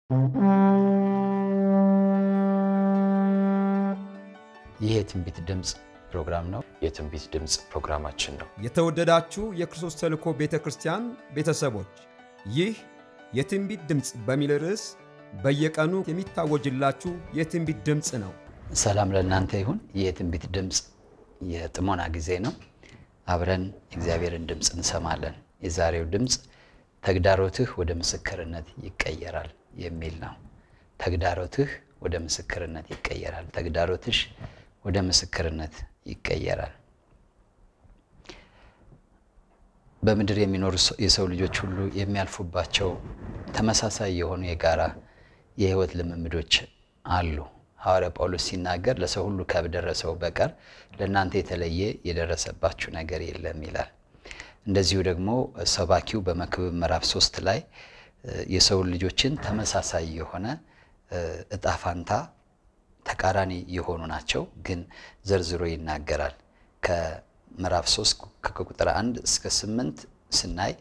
ይህ የትንቢት ድምጽ ፕሮግራም ነው። የትንቢት ድምጽ ፕሮግራማችን ነው። የተወደዳችሁ የክርስቶስ ተልእኮ ቤተክርስቲያን ቤተሰቦች፣ ይህ የትንቢት ድምጽ በሚል ርዕስ በየቀኑ የሚታወጅላችሁ የትንቢት ድምጽ ነው። ሰላም ለእናንተ ይሁን። ይህ የትንቢት ድምጽ የጥሞና ጊዜ ነው። አብረን እግዚአብሔርን ድምጽ እንሰማለን። የዛሬው ድምጽ ተግዳሮትህ ወደ ምስክርነት ይቀየራል የሚል ነው። ተግዳሮትህ ወደ ምስክርነት ይቀየራል። ተግዳሮትሽ ወደ ምስክርነት ይቀየራል። በምድር የሚኖሩ የሰው ልጆች ሁሉ የሚያልፉባቸው ተመሳሳይ የሆኑ የጋራ የህይወት ልምምዶች አሉ። ሐዋርያ ጳውሎስ ሲናገር ለሰው ሁሉ ከደረሰው በቀር ለእናንተ የተለየ የደረሰባችሁ ነገር የለም ይላል። እንደዚሁ ደግሞ ሰባኪው በመክብብ ምዕራፍ 3 ላይ የሰው ልጆችን ተመሳሳይ የሆነ እጣፋንታ ተቃራኒ የሆኑ ናቸው ግን ዘርዝሮ ይናገራል። ከምዕራፍ 3 ከቁጥር 1 እስከ 8 ስናይ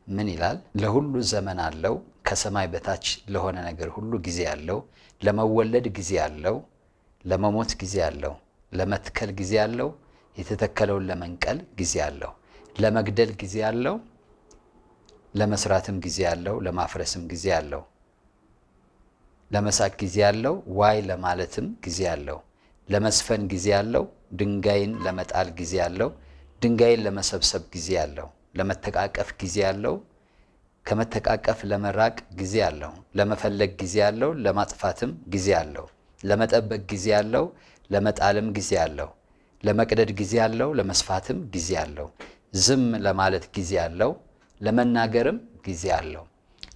ምን ይላል? ለሁሉ ዘመን አለው፣ ከሰማይ በታች ለሆነ ነገር ሁሉ ጊዜ አለው። ለመወለድ ጊዜ አለው፣ ለመሞት ጊዜ አለው፣ ለመትከል ጊዜ አለው፣ የተተከለውን ለመንቀል ጊዜ አለው፣ ለመግደል ጊዜ አለው፣ ለመስራትም ጊዜ አለው፣ ለማፍረስም ጊዜ አለው፣ ለመሳቅ ጊዜ አለው፣ ዋይ ለማለትም ጊዜ አለው፣ ለመስፈን ጊዜ አለው፣ ድንጋይን ለመጣል ጊዜ አለው፣ ድንጋይን ለመሰብሰብ ጊዜ አለው፣ ለመተቃቀፍ ጊዜ አለው፣ ከመተቃቀፍ ለመራቅ ጊዜ አለው፣ ለመፈለግ ጊዜ አለው፣ ለማጥፋትም ጊዜ አለው፣ ለመጠበቅ ጊዜ አለው፣ ለመጣልም ጊዜ አለው፣ ለመቅደድ ጊዜ አለው፣ ለመስፋትም ጊዜ አለው፣ ዝም ለማለት ጊዜ አለው፣ ለመናገርም ጊዜ አለው፣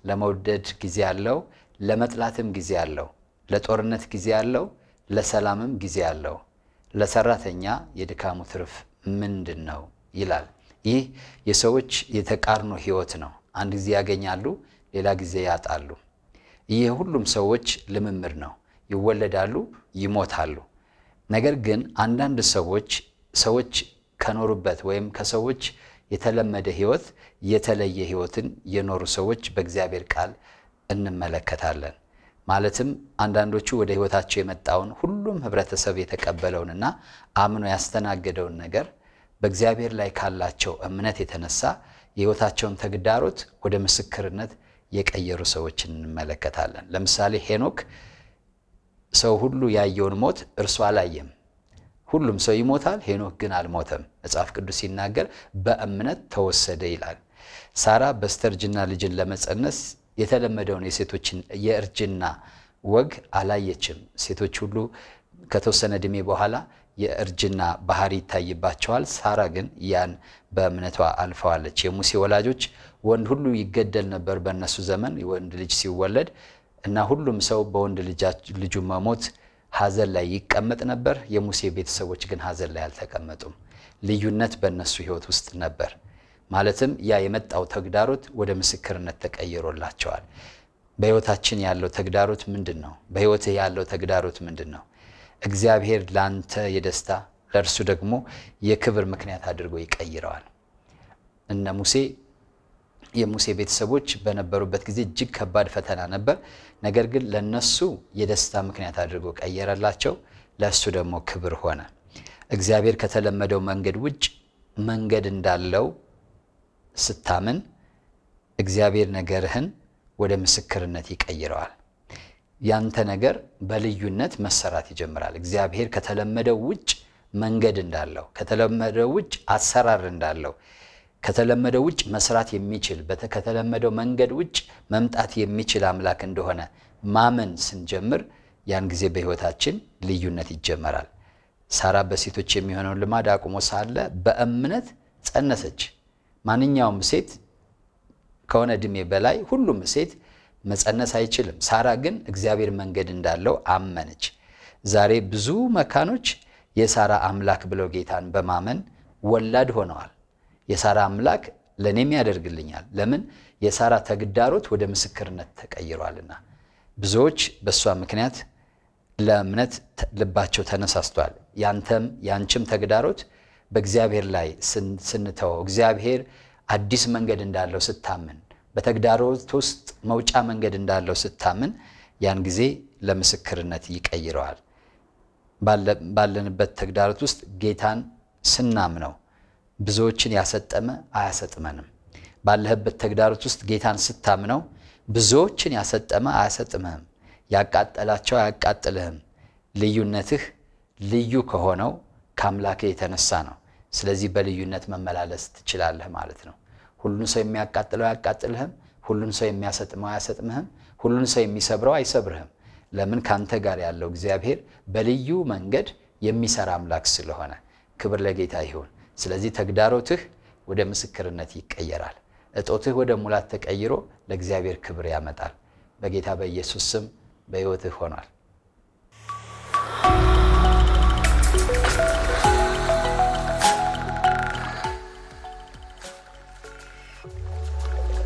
ለመውደድ ጊዜ አለው፣ ለመጥላትም ጊዜ አለው፣ ለጦርነት ጊዜ አለው፣ ለሰላምም ጊዜ አለው። ለሰራተኛ የድካሙ ትርፍ ምንድነው ይላል። ይህ የሰዎች የተቃርኖ ህይወት ነው። አንድ ጊዜ ያገኛሉ፣ ሌላ ጊዜ ያጣሉ። ይህ ሁሉም ሰዎች ልምምድ ነው። ይወለዳሉ፣ ይሞታሉ። ነገር ግን አንዳንድ ሰዎች ከኖሩበት ወይም ከሰዎች የተለመደ ህይወት የተለየ ህይወትን የኖሩ ሰዎች በእግዚአብሔር ቃል እንመለከታለን። ማለትም አንዳንዶቹ ወደ ህይወታቸው የመጣውን ሁሉም ህብረተሰብ የተቀበለውንና አምኖ ያስተናገደውን ነገር በእግዚአብሔር ላይ ካላቸው እምነት የተነሳ የህይወታቸውን ተግዳሮት ወደ ምስክርነት የቀየሩ ሰዎችን እንመለከታለን። ለምሳሌ ሄኖክ ሰው ሁሉ ያየውን ሞት እርሱ አላየም። ሁሉም ሰው ይሞታል፣ ሄኖክ ግን አልሞተም። መጽሐፍ ቅዱስ ሲናገር በእምነት ተወሰደ ይላል። ሳራ በስተርጅና ልጅን ለመጸነስ የተለመደውን የሴቶችን የእርጅና ወግ አላየችም። ሴቶች ሁሉ ከተወሰነ እድሜ በኋላ የእርጅና ባህሪ ይታይባቸዋል። ሳራ ግን ያን በእምነቷ አልፈዋለች። የሙሴ ወላጆች ወንድ ሁሉ ይገደል ነበር በእነሱ ዘመን ወንድ ልጅ ሲወለድ እና ሁሉም ሰው በወንድ ልጁ መሞት ሐዘን ላይ ይቀመጥ ነበር። የሙሴ ቤተሰቦች ግን ሐዘን ላይ አልተቀመጡም። ልዩነት በእነሱ ህይወት ውስጥ ነበር። ማለትም ያ የመጣው ተግዳሮት ወደ ምስክርነት ተቀይሮላቸዋል። በህይወታችን ያለው ተግዳሮት ምንድነው? በህይወትህ ያለው ተግዳሮት ምንድነው? እግዚአብሔር ላንተ የደስታ ለእርሱ ደግሞ የክብር ምክንያት አድርጎ ይቀይረዋል። እነ የሙሴ ቤተሰቦች በነበሩበት ጊዜ እጅግ ከባድ ፈተና ነበር። ነገር ግን ለነሱ የደስታ ምክንያት አድርጎ ቀየረላቸው። ለሱ ደግሞ ክብር ሆነ። እግዚአብሔር ከተለመደው መንገድ ውጭ መንገድ እንዳለው ስታምን እግዚአብሔር ነገርህን ወደ ምስክርነት ይቀይረዋል። ያንተ ነገር በልዩነት መሰራት ይጀምራል። እግዚአብሔር ከተለመደው ውጭ መንገድ እንዳለው፣ ከተለመደው ውጭ አሰራር እንዳለው፣ ከተለመደው ውጭ መስራት የሚችል ከተለመደው መንገድ ውጭ መምጣት የሚችል አምላክ እንደሆነ ማመን ስንጀምር ያን ጊዜ በህይወታችን ልዩነት ይጀመራል። ሳራ በሴቶች የሚሆነው ልማድ አቁሞ ሳለ በእምነት ጸነሰች። ማንኛውም ሴት ከሆነ እድሜ በላይ ሁሉም ሴት መጸነስ አይችልም። ሳራ ግን እግዚአብሔር መንገድ እንዳለው አመነች። ዛሬ ብዙ መካኖች የሳራ አምላክ ብለው ጌታን በማመን ወላድ ሆነዋል። የሳራ አምላክ ለኔም ያደርግልኛል። ለምን? የሳራ ተግዳሮት ወደ ምስክርነት ተቀይሯልና። ብዙዎች በሷ ምክንያት ለእምነት ልባቸው ተነሳስቷል። ያንቺም ተግዳሮት በእግዚአብሔር ላይ ስንተው እግዚአብሔር አዲስ መንገድ እንዳለው ስታምን በተግዳሮት ውስጥ መውጫ መንገድ እንዳለው ስታምን ያን ጊዜ ለምስክርነት ይቀይረዋል። ባለንበት ተግዳሮት ውስጥ ጌታን ስናምነው ብዙዎችን ያሰጠመ አያሰጥመንም። ባለህበት ተግዳሮት ውስጥ ጌታን ስታምነው ብዙዎችን ያሰጠመ አያሰጥምህም። ያቃጠላቸው አያቃጥልህም። ልዩነትህ ልዩ ከሆነው ከአምላክ የተነሳ ነው። ስለዚህ በልዩነት መመላለስ ትችላለህ ማለት ነው። ሁሉን ሰው የሚያቃጥለው አያቃጥልህም። ሁሉን ሰው የሚያሰጥመው አያሰጥምህም። ሁሉን ሰው የሚሰብረው አይሰብርህም። ለምን? ካንተ ጋር ያለው እግዚአብሔር በልዩ መንገድ የሚሰራ አምላክ ስለሆነ። ክብር ለጌታ ይሁን። ስለዚህ ተግዳሮትህ ወደ ምስክርነት ይቀየራል። እጦትህ ወደ ሙላት ተቀይሮ ለእግዚአብሔር ክብር ያመጣል። በጌታ በኢየሱስ ስም በሕይወትህ ሆኗል።